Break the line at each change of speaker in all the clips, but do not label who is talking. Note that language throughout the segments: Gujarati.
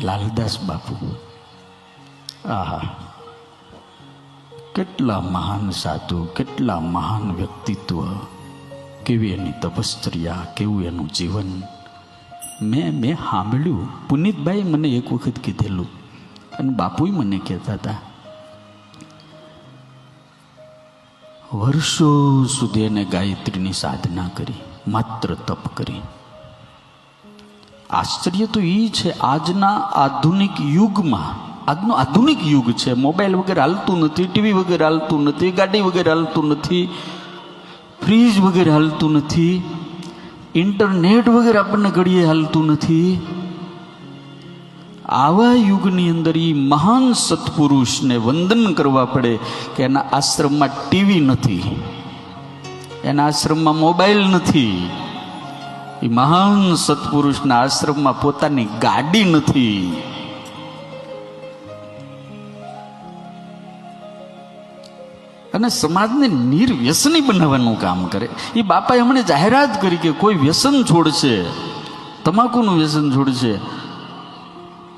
લાલદાસ બાપુ, આહા, કેટલા મહાન સાધુ, કેટલા મહાન વ્યક્તિત્વ, કેવી એની તપશ્ચર્યા, કેવું એનું જીવન. મેં સાંભળ્યું, પુનિતભાઈ મને એક વખત કીધેલું અને બાપુએ મને કહેતા હતા, વર્ષો સુધી એને ગાયત્રીની સાધના કરી, માત્ર તપ કરી. આશ્ચર્ય તો એ છે, આજના આધુનિક યુગમાં, આજનો આધુનિક યુગ છે, મોબાઈલ વગર હાલતું નથી, ટીવી વગર હાલતું નથી, ગાડી વગર હાલતું નથી, ફ્રીજ વગર હાલતું નથી, ઇન્ટરનેટ વગર આપણને ઘડીએ હાલતું નથી. આવા યુગની અંદર એ મહાન સત્પુરુષને વંદન કરવા પડે કે એના આશ્રમમાં ટીવી નથી, એના આશ્રમમાં મોબાઈલ નથી, એ મહાન સત્પુરુષના આશ્રમમાં પોતાની ગાડી નથી. અને સમાજને નિર્વ્યસની બનાવવાનું કામ કરે. એ બાપાએ હમણાં જાહેરાત કરી કે કોઈ વ્યસન છોડશે, તમાકુનું વ્યસન છોડશે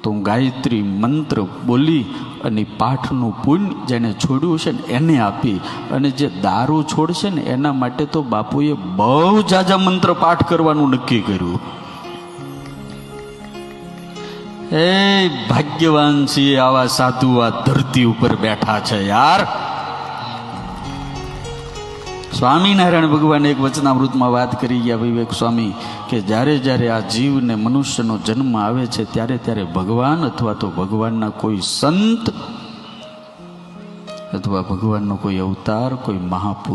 તો હું ગાયત્રી મંત્ર બોલી અને પાઠનું પુણ્ય જેને છોડ્યું છે ને એને આપી, અને જે દારૂ છોડશે ને એના માટે તો બાપુએ બહુ જાજા મંત્ર પાઠ કરવાનું નક્કી કર્યું. એ ભાગ્યવાન છીએ, આવા સાધુ આ ધરતી ઉપર બેઠા છે યાર. સ્વામિનારાયણ ભગવાન એક વચનામૃતમાં વાત કરી ગયા વિવેક સ્વામી કે જ્યારે જ્યારે આ જીવને મનુષ્યનો જન્મ આવે છે ત્યારે ત્યારે ભગવાન અથવા તો ભગવાનના કોઈ સંત અથવા ભગવાનનો કોઈ અવતાર, કોઈ મહાપુરુષ